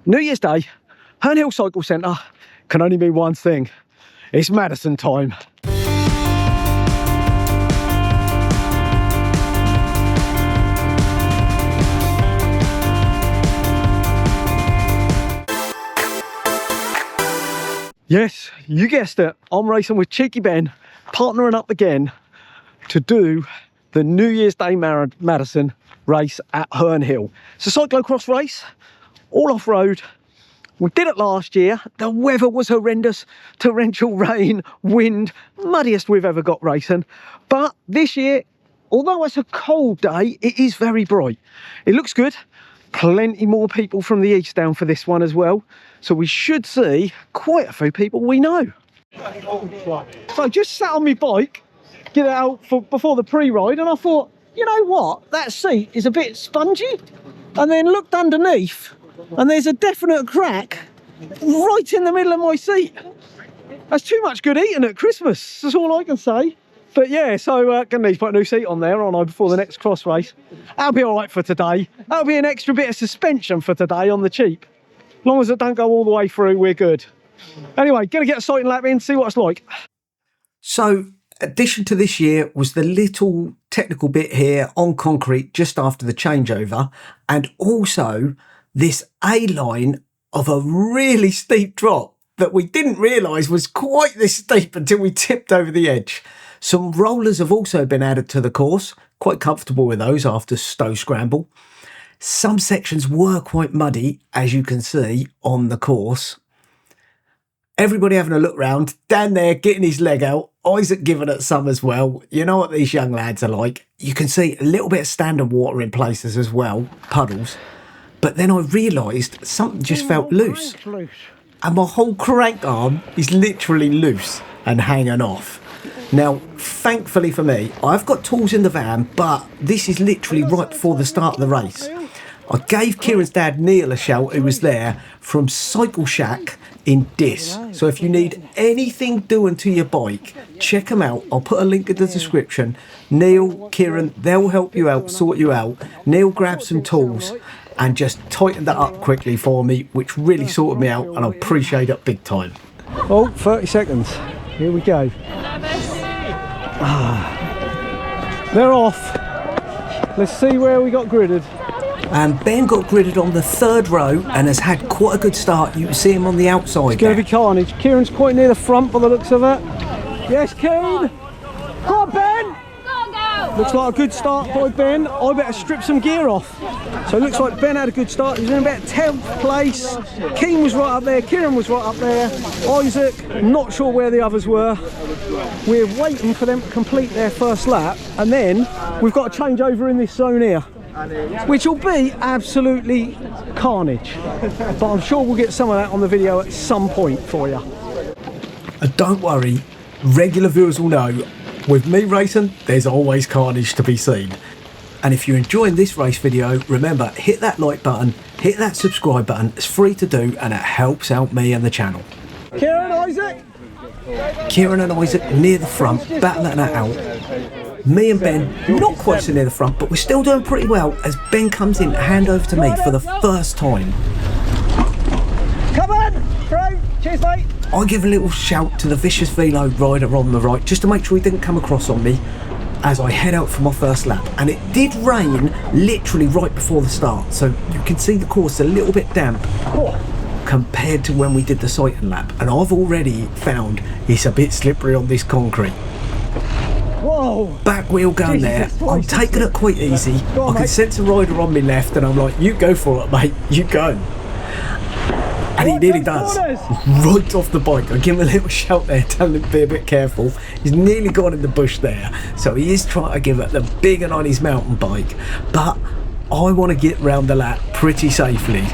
New Year's Day, Herne Hill Cycle Centre can only mean one thing. It's Madison time. Yes, you guessed it. I'm racing with Cheeky Ben, partnering up again to do the New Year's Day Madison race at Herne Hill. It's a cyclocross race, all off-road. We did it last year. The weather was horrendous, torrential rain, wind, muddiest we've ever got racing. But this year, although it's a cold day, it is very bright. It looks good. Plenty more people from the east down for this one as well. So we should see quite a few people we know. So I just sat on my bike, get it out before the pre-ride, and I thought, you know what? That seat is a bit spongy. And then looked underneath, and there's a definite crack right in the middle of my seat. That's too much good eating at Christmas, that's all I can say. But yeah, so gonna need to put a new seat on there, aren't I, before the next cross race. That'll be all right for today. That'll be an extra bit of suspension for today on the cheap. As long as it don't go all the way through, we're good. Anyway, gonna get a sighting lap in, see what it's like. So, addition to this year was the little technical bit here on concrete just after the changeover, and also this A-line of a really steep drop that we didn't realise was quite this steep until we tipped over the edge. Some rollers have also been added to the course, quite comfortable with those after Stowe Scramble. Some sections were quite muddy, as you can see on the course. Everybody having a look round, Dan there getting his leg out, Isaac giving it some as well. You know what these young lads are like. You can see a little bit of standing water in places as well, puddles. But then I realised something just felt loose. And my whole crank arm is literally loose and hanging off. Now, thankfully for me, I've got tools in the van, but this is literally right before the start of the race. I gave Kieran's dad Neil a shout, who was there, from Cycle Shack in Dis. So if you need anything doing to your bike, check them out. I'll put a link in the description. Neil, Kieran, they'll help you out, sort you out. Neil grabbed some tools and just tightened that up quickly for me, which really sorted me out, and I appreciate it big time. Oh, 30 seconds. Here we go. They're off. Let's see where we got gridded. And Ben got gridded on the third row and has had quite a good start. You can see him on the outside. It's going to be carnage. Kieran's quite near the front by the looks of it. Yes, Keane. Come on, Ben. Looks like a good start by Ben. I better strip some gear off. So it looks like Ben had a good start. He was in about 10th place. Keane was right up there. Kieran was right up there. Isaac, not sure where the others were. We're waiting for them to complete their first lap. And then we've got to change over in this zone here, which will be absolutely carnage. But I'm sure we'll get some of that on the video at some point for you. And don't worry, regular viewers will know, with me racing, there's always carnage to be seen. And if you're enjoying this race video, remember, hit that like button, hit that subscribe button. It's free to do and it helps out me and the channel. Kieran, Isaac? Kieran and Isaac near the front, battling that out. Me and Ben, not quite so near the front, but we're still doing pretty well as Ben comes in to hand over to me for the first time. Come on, Craig. Cheers, mate. I give a little shout to the vicious velo rider on the right, just to make sure he didn't come across on me as I head out for my first lap. And it did rain literally right before the start, so you can see the course a little bit damp compared to when we did the sighting lap. And I've already found it's a bit slippery on this concrete. Whoa! Back wheel going there. I'm taking it quite easy. I can sense a rider on me left and I'm like, you go for it, mate, you go. And he nearly does. Right off the bike. I give him a little shout there, telling him to be a bit careful. He's nearly gone in the bush there. So he is trying to give it the big one on his mountain bike. But I want to get round the lap pretty safely.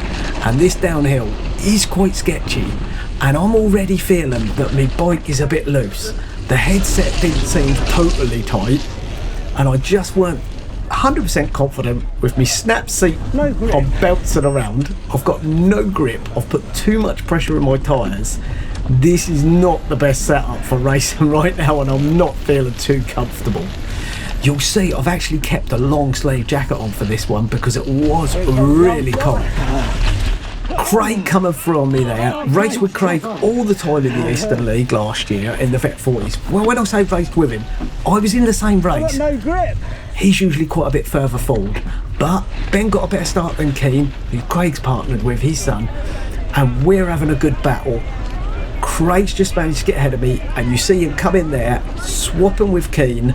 And this downhill is quite sketchy. And I'm already feeling that my bike is a bit loose. The headset didn't seem totally tight. And I just weren't 100% confident with me snap seat. I'm bouncing around. I've got no grip. I've put too much pressure in my tyres. This is not the best setup for racing right now, and I'm not feeling too comfortable. You'll see I've actually kept a long sleeve jacket on for this one because it was really cold. Craig coming through on me there. Raced with Craig all the time in the Eastern League last year in the Vet 40s. Well, when I say raced with him, I was in the same race. No grip. He's usually quite a bit further forward, but Ben got a better start than Keane, who Craig's partnered with, his son, and we're having a good battle. Craig's just managed to get ahead of me, and you see him come in there, swapping with Keane,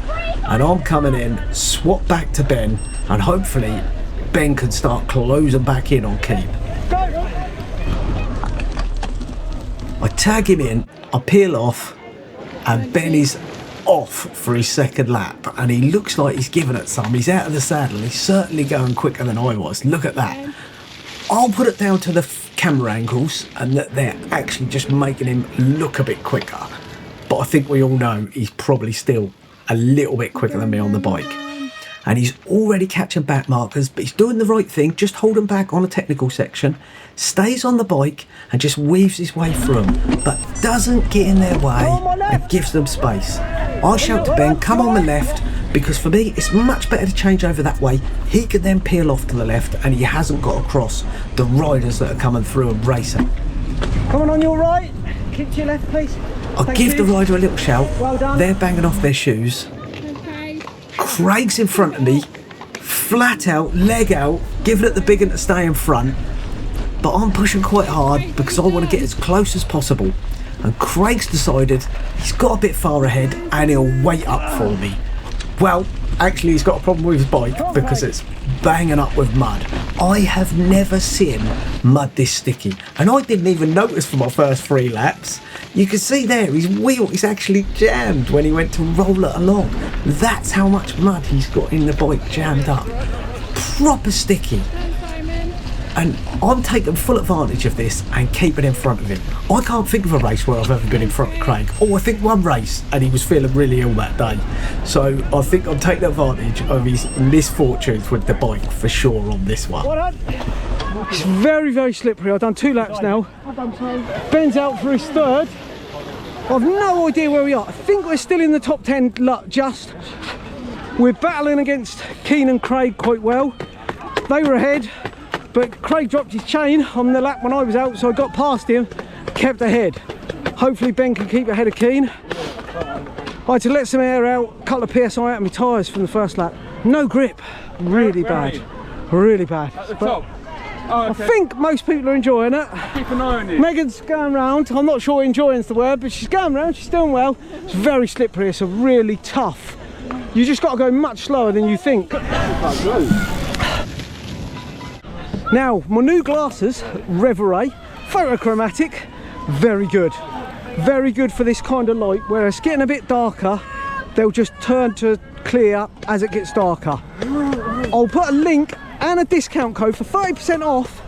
and I'm coming in, swap back to Ben, and hopefully Ben can start closing back in on Keane. I tag him in, I peel off, and Ben is off for his second lap, and he looks like he's giving it some. He's out of the saddle. He's certainly going quicker than I was. Look at that. I'll put it down to the camera angles and that they're actually just making him look a bit quicker, but I think we all know he's probably still a little bit quicker than me on the bike, and he's already catching back markers, but he's doing the right thing, just holding back on a technical section, stays on the bike and just weaves his way through them, but doesn't get in their way and gives them space. I shout to Ben, come on the left, because for me it's much better to change over that way. He can then peel off to the left and he hasn't got across the riders that are coming through and racing. Come on your right, keep to your left please. I'll give the rider a little shout. Well done. They're banging off their shoes. Okay. Craig's in front of me, flat out, leg out, giving it the big one to stay in front, but I'm pushing quite hard because I want to get as close as possible, and Craig's decided he's got a bit far ahead and he'll wait up for me. Well, actually he's got a problem with his bike because it's banging up with mud. I have never seen mud this sticky, and I didn't even notice for my first 3 laps. You can see there his wheel is actually jammed when he went to roll it along. That's how much mud he's got in the bike jammed up. Proper sticky. And I'm taking full advantage of this and keeping in front of him. I can't think of a race where I've ever been in front of Craig. Oh, I think one race, and he was feeling really ill that day. So I think I'm taking advantage of his misfortunes with the bike for sure on this one. It's very, very slippery. I've done 2 laps now. Ben's out for his third. I've no idea where we are. I think we're still in the top 10 just. We're battling against Keane and Craig quite well. They were ahead, but Craig dropped his chain on the lap when I was out, so I got past him, kept ahead. Hopefully Ben can keep ahead of Keane. I had to let some air out, a couple of PSI out of my tyres from the first lap. No grip, really bad, really bad. At the But top. Oh, okay. I think most people are enjoying it. Keep an eye on you. Megan's going round. I'm not sure enjoying's the word, but she's going round, she's doing well. It's very slippery, it's a really tough. You just got to go much slower than you think. Now, my new glasses, Reveray, photochromatic, very good. Very good for this kind of light, where it's getting a bit darker, they'll just turn to clear as it gets darker. I'll put a link and a discount code for 30% off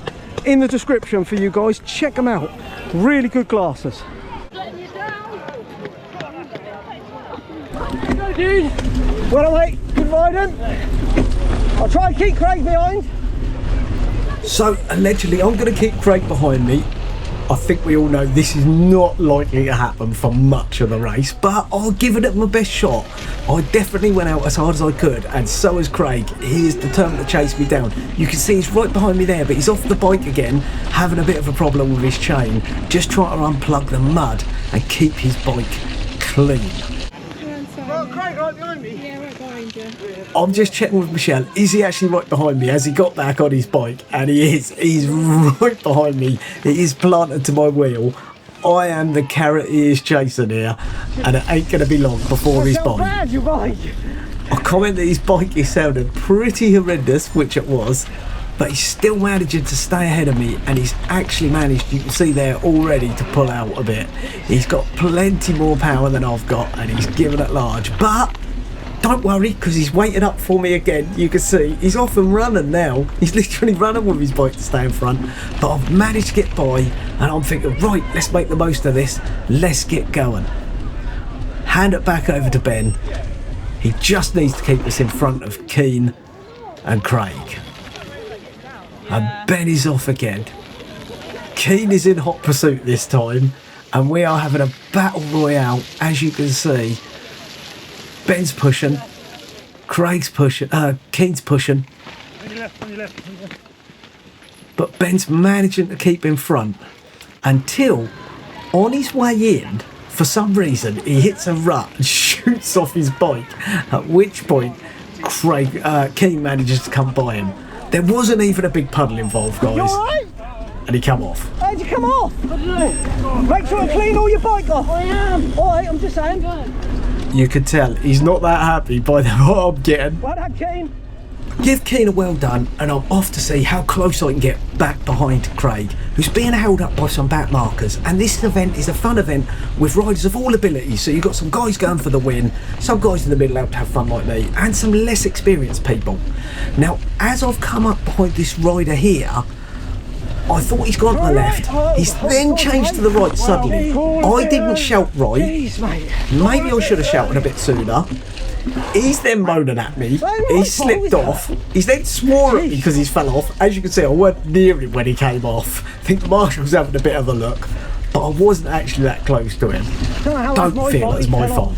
in the description for you guys. Check them out. Really good glasses. Go, dude. Well, mate, good riding. I'll try and keep Craig behind. So allegedly I'm going to keep Craig behind me. I think we all know this is not likely to happen for much of the race, but I'll give it my best shot. I definitely went out as hard as I could, and so has Craig. He is determined to chase me down. You can see he's right behind me there, but he's off the bike again, having a bit of a problem with his chain, just trying to unplug the mud and keep his bike clean. Well, Craig right behind me. Yeah, right behind you. I'm just checking with Michelle, is he actually right behind me? Has he got back on his bike? And he is. He's right behind me. He is planted to my wheel. I am the carrot he is chasing here, and it ain't going to be long before his bike. Bad, your bike. I comment that his bike is sounding pretty horrendous, which it was, but he's still managing to stay ahead of me, and he's actually managed, you can see there already, to pull out a bit. He's got plenty more power than I've got, and he's giving it large, but don't worry, because he's waiting up for me again. You can see he's off and running now. He's literally running with his bike to stay in front, but I've managed to get by, and I'm thinking, right, let's make the most of this. Let's get going. Hand it back over to Ben. He just needs to keep us in front of Keane and Craig. And Ben is off again. Keane is in hot pursuit this time, and we are having a battle royale, as you can see. Ben's pushing, Craig's pushing, Keane's pushing. On your left, on your left. but Ben's managing to keep in front until on his way in, for some reason, he hits a rut and shoots off his bike, at which point Craig Keane manages to come by him. There wasn't even a big puddle involved, guys. You alright? And he come off. How'd you come off? I don't know. Make sure to clean all your bike off. I am. Alright, I'm just saying. You could tell he's not that happy by the what I'm getting. Well done, Keane. Give Keane a well done, and I'm off to see how close I can get back behind Craig, who's being held up by some back markers. And this event is a fun event with riders of all abilities. So you've got some guys going for the win, some guys in the middle out to have fun like me, and some less experienced people. Now, as I've come up behind this rider here, I thought he's gone to the left. He's then changed to the right suddenly. I didn't shout right. Maybe I should have shouted a bit sooner. He's then moaning at me. He slipped off. He's then swore at me because he's fell off. As you can see, I weren't near him when he came off. I think the marshal was having a bit of a look, but I wasn't actually that close to him. Don't feel it was my fault.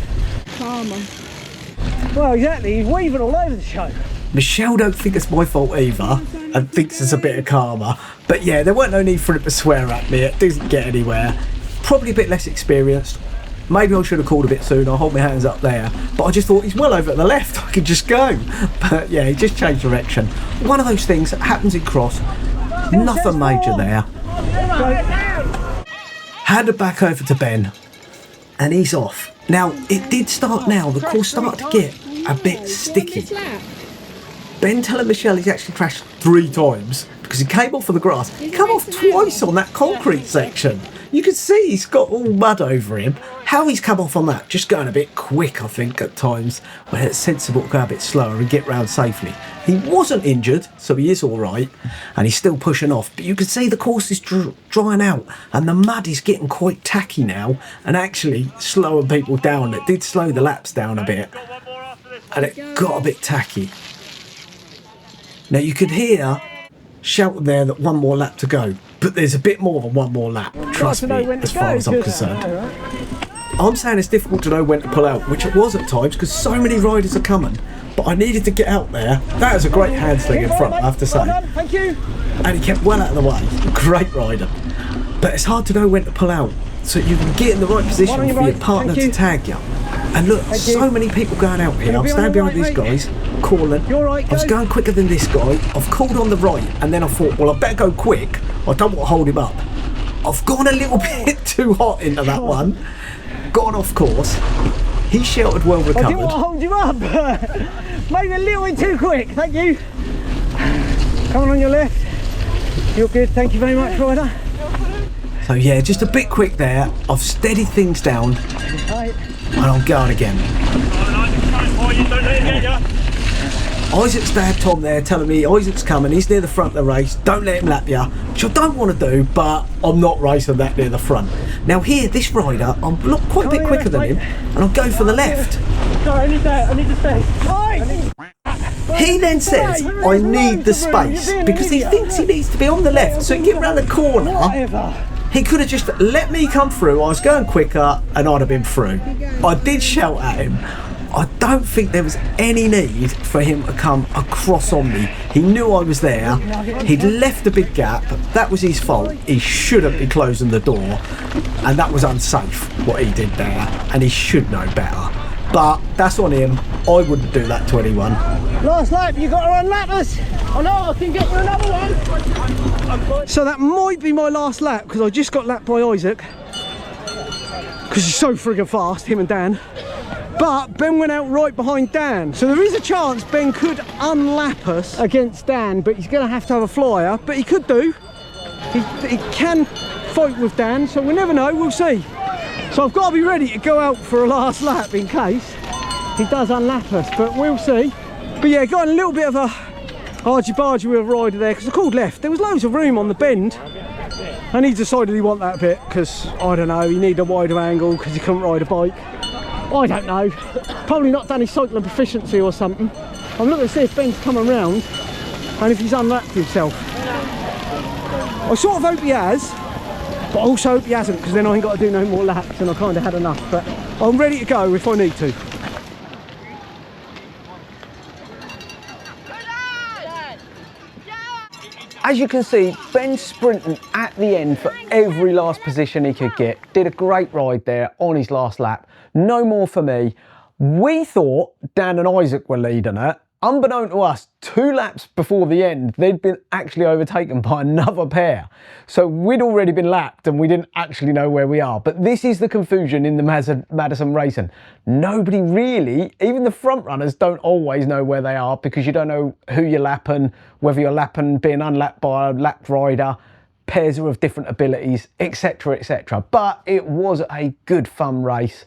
Well, exactly. He's weaving all over the show. Michelle don't think it's my fault either, and thinks it's a bit of karma. But yeah, there weren't no need for him to swear at me. It doesn't get anywhere. Probably a bit less experienced. Maybe I should have called a bit sooner. I'll hold my hands up there. But I just thought he's well over at the left. I could just go. But yeah, he just changed direction. One of those things that happens in cross. Nothing major there. Handed back over to Ben. And he's off. Now, it did start now. The course started to get a bit sticky. Ben telling Michelle he's actually crashed 3 times because he came off of the grass. He came off twice on that concrete section. You can see he's got all mud over him. How he's come off on that, just going a bit quick, I think, at times, when it's sensible to go a bit slower and get round safely. He wasn't injured, so he is all right, and he's still pushing off. But you can see the course is drying out, and the mud is getting quite tacky now, and actually slowing people down. It did slow the laps down a bit, and it got a bit tacky. Now you could hear shouting there that one more lap to go, but there's a bit more than one more lap, trust me, as far as I'm concerned. I'm saying it's difficult to know when to pull out, which it was at times because so many riders are coming, but I needed to get out there. That was a great handsling in front, I have to say. Thank you. And he kept well out of the way. Great rider. But it's hard to know when to pull out, so you can get in the right position for your partner to tag you. And look, so many people going out here. I'm standing behind these guys, calling. I was going quicker than this guy. I've called on the right, and then I thought, well, I better go quick. I don't want to hold him up. I've gone a little bit too hot into that one. Gone off course. He sheltered well recovered. I didn't want to hold you up. Maybe a little bit too quick. Thank you. Coming on your left. You're good. Thank you very much, rider. So yeah, just a bit quick there. I've steadied things down. And I'm going again. Isaac's dad Tom there telling me Isaac's coming, he's near the front of the race, don't let him lap you, which I don't want to do, but I'm not racing that near the front. Now here, this rider, I'm not quite a bit quicker than him, and I'm going for the left. Sorry, I need to stay. He then says, I need the space, because he thinks he needs to be on the left, so he can get around the corner. He could have just let me come through. I was going quicker and I'd have been through. I did shout at him. I don't think there was any need for him to come across on me. He knew I was there. He'd left a big gap. That was his fault. He shouldn't be closing the door. And that was unsafe, what he did there. And he should know better. But that's on him. I wouldn't do that to anyone. Last lap, you got to unlap us. I know, I can get you another one. So that might be my last lap because I just got lapped by Isaac. Because he's so friggin' fast, him and Dan. But Ben went out right behind Dan. So there is a chance Ben could unlap us against Dan, but he's going to have a flyer. But he could do. He can fight with Dan, so we'll never know, we'll see. So I've got to be ready to go out for a last lap in case he does unlap us, but we'll see. But yeah, got a little bit of a argy-bargy with a rider there because I called left. There was loads of room on the bend and he decided he wanted that bit because, I don't know, he needed a wider angle because he couldn't ride a bike. I don't know. Probably not done his cycling proficiency or something. I'm looking to see if Ben's coming round and if he's unlapped himself. I sort of hope he has, but I also hope he hasn't because then I ain't got to do no more laps and I kind of had enough. But I'm ready to go if I need to. As you can see, Ben's sprinting at the end for every last position he could get. Did a great ride there on his last lap. No more for me. We thought Dan and Isaac were leading it. Unbeknown to us, 2 laps before the end, they'd been actually overtaken by another pair. So we'd already been lapped and we didn't actually know where we are. But this is the confusion in the Madison racing. Nobody really, even the front runners, don't always know where they are because you don't know who you're lapping, whether you're lapping, being unlapped by a lapped rider, pairs are of different abilities, etc, etc. But it was a good fun race.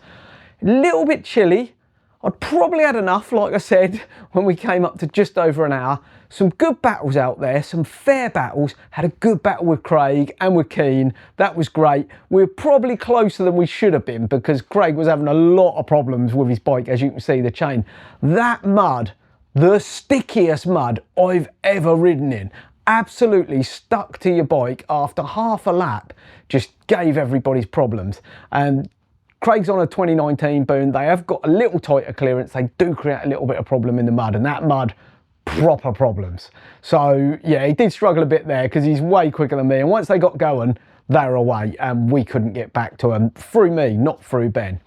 A little bit chilly. I'd probably had enough, like I said, when we came up to just over an hour. Some good battles out there, some fair battles. Had a good battle with Craig and with Keane. That was great. We were probably closer than we should have been because Craig was having a lot of problems with his bike, as you can see, the chain. That mud, the stickiest mud I've ever ridden in. Absolutely stuck to your bike after half a lap, just gave everybody's problems. And Craig's on a 2019 Boone. They have got a little tighter clearance. They do create a little bit of problem in the mud, and that mud, proper problems. So yeah, he did struggle a bit there because he's way quicker than me. And once they got going, they're away and we couldn't get back to them through me, not through Ben.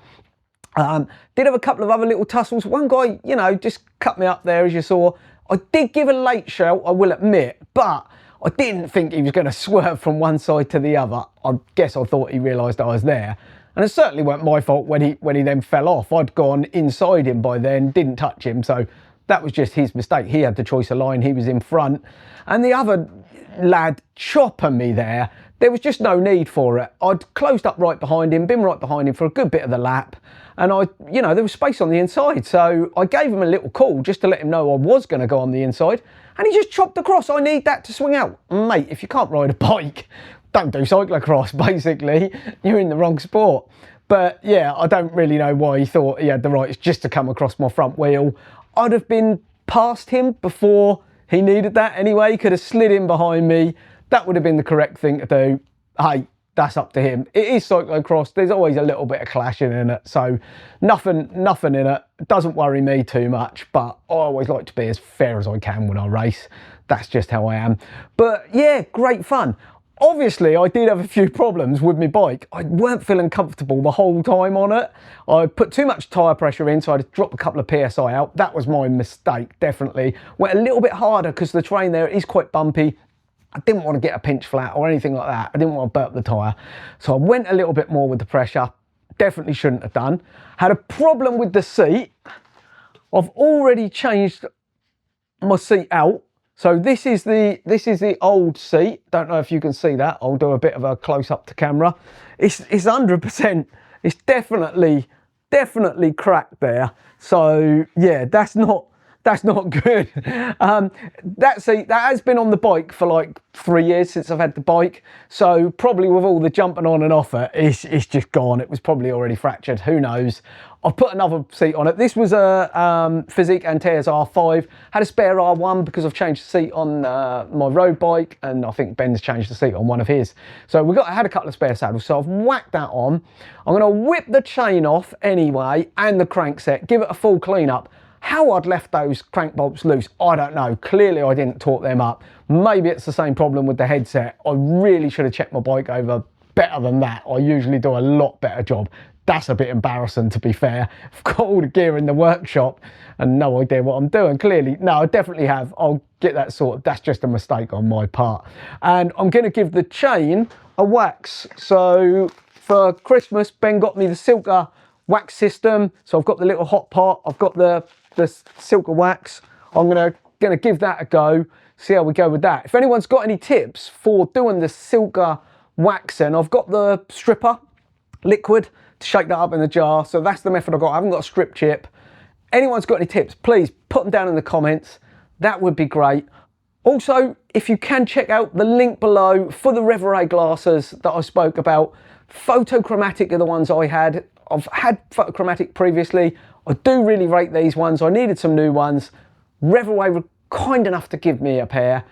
Did have a couple of other little tussles. One guy, you know, just cut me up there, as you saw. I did give a late shout, I will admit, but I didn't think he was going to swerve from one side to the other. I guess I thought he realised I was there. And it certainly weren't my fault when he then fell off. I'd gone inside him by then, didn't touch him, so that was just his mistake. He had the choice of line, he was in front. And the other lad chopping me there, there was just no need for it. I'd closed up right behind him, been right behind him for a good bit of the lap, and you know, there was space on the inside, so I gave him a little call just to let him know I was going to go on the inside, and he just chopped across. I need that to swing out. Mate, if you can't ride a bike, don't do cyclocross, basically. You're in the wrong sport. But yeah, I don't really know why he thought he had the rights just to come across my front wheel. I'd have been past him before he needed that anyway. He could have slid in behind me. That would have been the correct thing to do. Hey, that's up to him. It is cyclocross. There's always a little bit of clashing in it. So nothing in it. It doesn't worry me too much, but I always like to be as fair as I can when I race. That's just how I am. But yeah, great fun. Obviously, I did have a few problems with my bike. I weren't feeling comfortable the whole time on it. I put too much tyre pressure in, so I had to drop a couple of PSI out. That was my mistake, definitely. Went a little bit harder because the terrain there is quite bumpy. I didn't want to get a pinch flat or anything like that. I didn't want to burp the tyre. So I went a little bit more with the pressure. Definitely shouldn't have done. Had a problem with the seat. I've already changed my seat out. So this is the old seat. Don't know if you can see that. I'll do a bit of a close up to camera. It's 100%. It's definitely cracked there. So yeah, that's not good. That seat, that has been on the bike for like 3 years since I've had the bike. So probably with all the jumping on and off it, it's just gone. It was probably already fractured, who knows. I've put another seat on it. This was a Physique and Tears R5. Had a spare R1 because I've changed the seat on my road bike, and I think Ben's changed the seat on one of his. So I had a couple of spare saddles, so I've whacked that on. I'm gonna whip the chain off anyway, and the crankset, give it a full clean up. How I'd left those crank bolts loose, I don't know. Clearly I didn't torque them up. Maybe it's the same problem with the headset. I really should have checked my bike over better than that. I usually do a lot better job. That's a bit embarrassing, to be fair. I've got all the gear in the workshop and no idea what I'm doing. Clearly, no, I definitely have. I'll get that sorted. That's just a mistake on my part. And I'm gonna give the chain a wax. So for Christmas, Ben got me the Silka wax system. So I've got the little hot pot. I've got the Silka wax. I'm gonna give that a go, see how we go with that. If anyone's got any tips for doing the Silka waxing, I've got the stripper liquid to shake that up in the jar. So that's the method I've got. I haven't got a strip chip. Anyone's got any tips, please put them down in the comments. That would be great. Also, if you can check out the link below for the Reverie glasses that I spoke about. Photochromatic are the ones I had. I've had photochromatic previously. I do really rate these ones. I needed some new ones. Reverie were kind enough to give me a pair.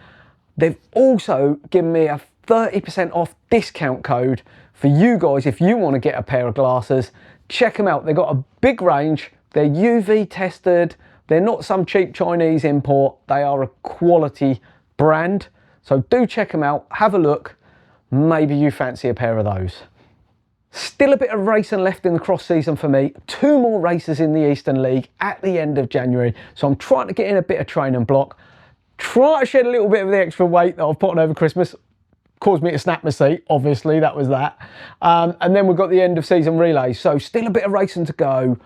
They've also given me a 30% off discount code for you guys if you want to get a pair of glasses. Check them out. They've got a big range. They're UV tested. They're not some cheap Chinese import. They are a quality brand. So do check them out, have a look. Maybe you fancy a pair of those. Still a bit of racing left in the cross season for me. 2 more races in the Eastern League at the end of January. So I'm trying to get in a bit of training block. Try to shed a little bit of the extra weight that I've put on over Christmas. Caused me to snap my seat, obviously, that was that. And then we've got the end of season relays. So still a bit of racing to go.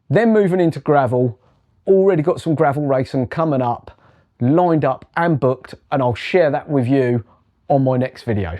Then moving into gravel. Already got some gravel racing coming up, lined up and booked, and I'll share that with you on my next video.